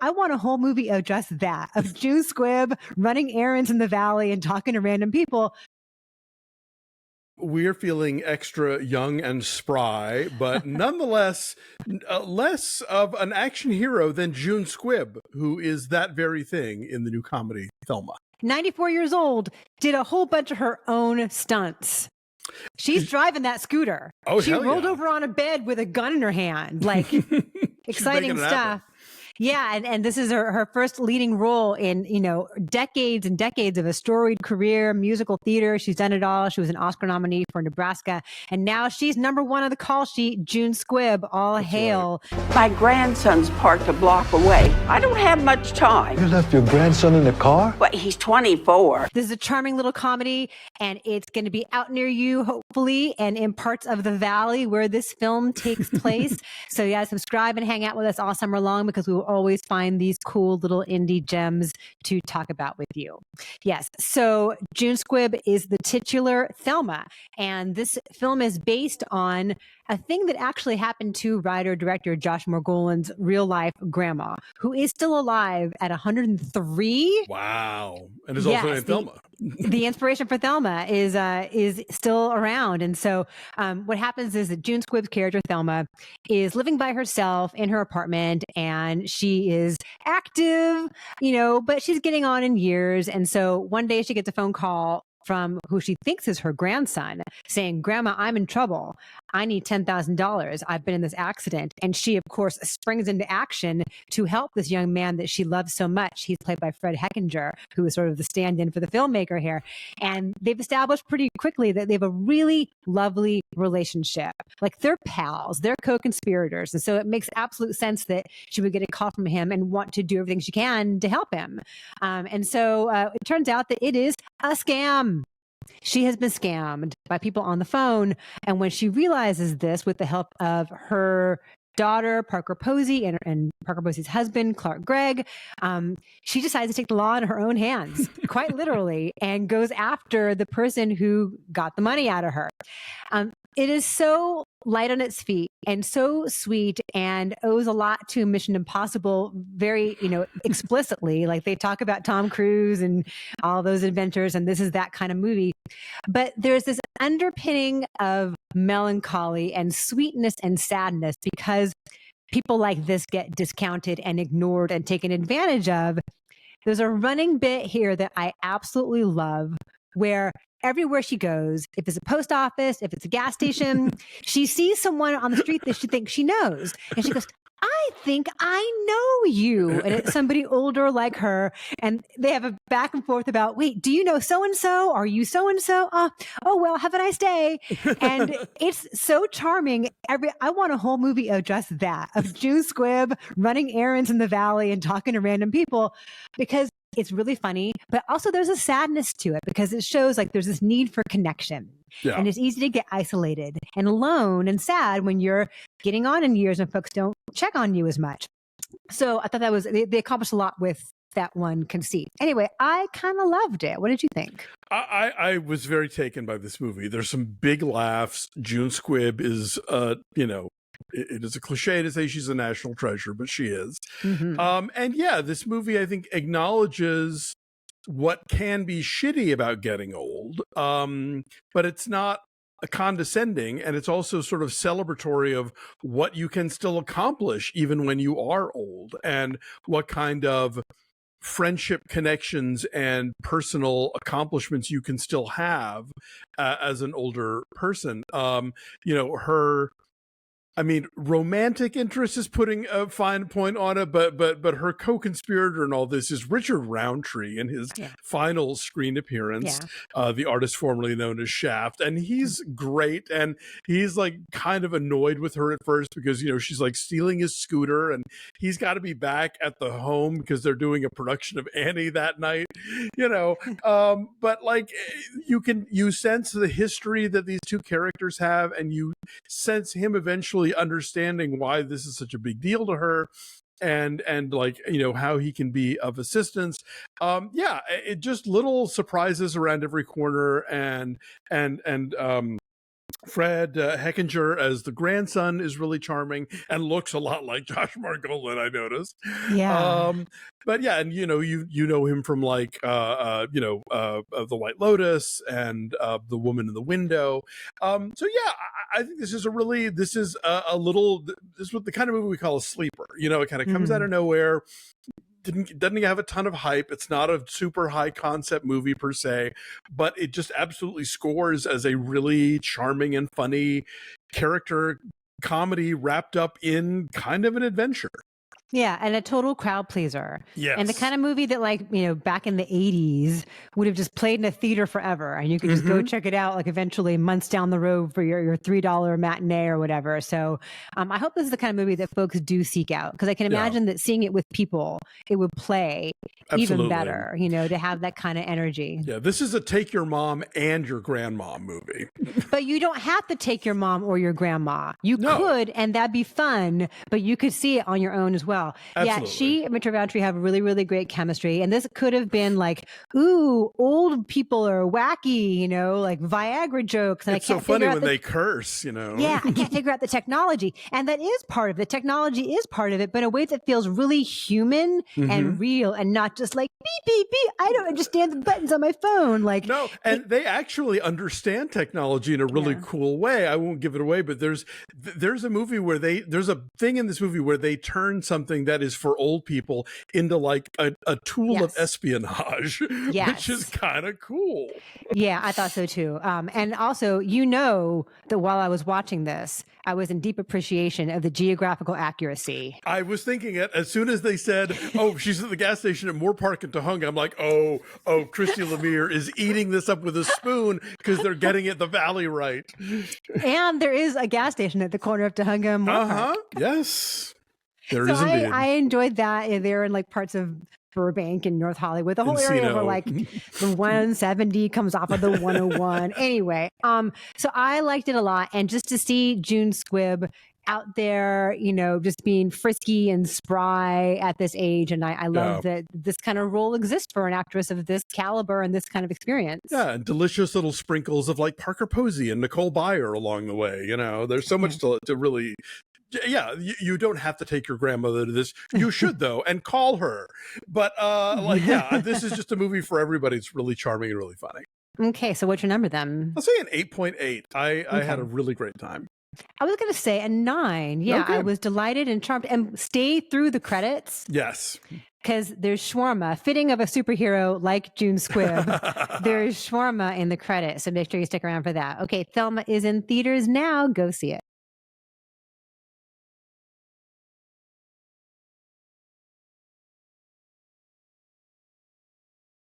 I want a whole movie of just that, of June Squibb running errands in the valley and talking to random people. We're feeling extra young and spry, but nonetheless less of an action hero than June Squibb, who is that very thing in the new comedy Thelma. 94 years old, did a whole bunch of her own stunts. She's driving that scooter. Oh, she hell rolled yeah. over on a bed with a gun in her hand. Like, exciting stuff. Yeah, and this is her first leading role in, decades and decades of a storied career, musical theater. She's done it all. She was an Oscar nominee for Nebraska. And now she's number one on the call sheet, June Squibb. All That's hail. Right. My grandson's parked a block away. I don't have much time. You left your grandson in the car? Well, he's 24. This is a charming little comedy, and it's going to be out near you, hopefully, and in parts of the valley where this film takes place. So yeah, subscribe and hang out with us all summer long, because we will always find these cool little indie gems to talk about with you. Yes. So June Squibb is the titular Thelma, and this film is based on a thing that actually happened to writer-director Josh Margolin's real-life grandma, who is still alive at 103. Wow. And is also named Thelma. The inspiration for Thelma is still around. And so what happens is that June Squibb's character, Thelma, is living by herself in her apartment, and she is active, but she's getting on in years. And so one day she gets a phone call from who she thinks is her grandson, saying, "Grandma, I'm in trouble. I need $10,000. I've been in this accident." And she, of course, springs into action to help this young man that she loves so much. He's played by Fred Hechinger, who is sort of the stand-in for the filmmaker here. And they've established pretty quickly that they have a really lovely relationship. Like, they're pals, they're co-conspirators. And so it makes absolute sense that she would get a call from him and want to do everything she can to help him. And so it turns out that it is a scam. She has been scammed by people on the phone. And when she realizes this, with the help of her daughter, Parker Posey, and Parker Posey's husband, Clark Gregg, she decides to take the law in her own hands, quite literally, and goes after the person who got the money out of her. It is so light on its feet and so sweet, and owes a lot to Mission Impossible, very, explicitly. Like, they talk about Tom Cruise and all those adventures, and this is that kind of movie. But there's this underpinning of melancholy and sweetness and sadness, because people like this get discounted and ignored and taken advantage of. There's a running bit here that I absolutely love, where everywhere she goes, if it's a post office, if it's a gas station, she sees someone on the street that she thinks she knows. And she goes, "I think I know you." And it's somebody older like her. And they have a back and forth about, "Wait, do you know so-and-so? Are you so-and-so? Oh, well, have a nice day." And it's so charming. I want a whole movie of just that, of June Squibb running errands in the valley and talking to random people, because it's really funny, but also there's a sadness to it, because it shows like there's this need for connection. Yeah. And it's easy to get isolated and alone and sad when you're getting on in years and folks don't check on you as much. So I thought they accomplished a lot with that one conceit. Anyway, I kind of loved it. What did you think? I was very taken by this movie. There's some big laughs. June Squibb is, it is a cliche to say she's a national treasure, but she is. Mm-hmm. And yeah, this movie, I think, acknowledges what can be shitty about getting old, but it's not condescending, and it's also sort of celebratory of what you can still accomplish even when you are old, and what kind of friendship connections and personal accomplishments you can still have as an older person. Romantic interest is putting a fine point on it, but her co-conspirator in all this is Richard Roundtree in his final screen appearance, the artist formerly known as Shaft. And he's great. And he's like kind of annoyed with her at first because, she's like stealing his scooter, and he's got to be back at the home because they're doing a production of Annie that night, but like you sense the history that these two characters have, and you sense him eventually understanding why this is such a big deal to her, and how he can be of assistance. It just little surprises around every corner, and Fred Hechinger as the grandson is really charming and looks a lot like Josh Margolin, I noticed. Yeah. But yeah, and you know him from like The White Lotus and The Woman in the Window. So yeah, I think this is a the kind of movie we call a sleeper. It kind of comes out of nowhere. Doesn't have a ton of hype. It's not a super high concept movie per se, but it just absolutely scores as a really charming and funny character comedy wrapped up in kind of an adventure. Yeah, and a total crowd pleaser. Yes. And the kind of movie that, like, back in the 80s would have just played in a theater forever. And you could just go check it out, like, eventually months down the road for your $3 matinee or whatever. So I hope this is the kind of movie that folks do seek out, because I can imagine that seeing it with people, it would play even better, to have that kind of energy. Yeah, this is a take your mom and your grandma movie. But you don't have to take your mom or your grandma. You could, and that'd be fun, but you could see it on your own as well. Absolutely. Yeah, she and Mr. Roundtree have really, really great chemistry. And this could have been like, ooh, old people are wacky, like Viagra jokes. And it's so funny when they curse, Yeah, I can't figure out the technology. And that is part of it. The technology is part of it, but in a way that feels really human and real, and not just like, beep, beep, beep. I don't understand the buttons on my phone. No, and they actually understand technology in a really cool way. I won't give it away, but there's a movie where there's a thing in this movie where they turn something that is for old people into like a tool of espionage, which is kind of cool. Yeah, I thought so too. And also, that while I was watching this, I was in deep appreciation of the geographical accuracy. I was thinking it as soon as they said, "Oh, she's at the gas station at Moore Park in Tahunga." I'm like, "Oh, Christy Lemire is eating this up with a spoon because they're getting it the valley right." And there is a gas station at the corner of Tahunga and Moore Park. Yes. There is indeed. I enjoyed that. They're in like parts of Burbank and North Hollywood, the whole area where like the 170 comes off of the 101. Anyway, so I liked it a lot. And just to see June Squibb out there, just being frisky and spry at this age. And I love that this kind of role exists for an actress of this caliber and this kind of experience. Yeah, and delicious little sprinkles of like Parker Posey and Nicole Byer along the way. There's so much to really... Yeah, you don't have to take your grandmother to this. You should, though, and call her. But, this is just a movie for everybody. It's really charming and really funny. Okay, so what's your number then? I'll say an 8.8. I had a really great time. I was going to say a 9. Yeah, I was delighted and charmed and stayed through the credits. Yes. Because there's shawarma, fitting of a superhero like June Squibb. There's shawarma in the credits, so make sure you stick around for that. Okay, Thelma is in theaters now. Go see it.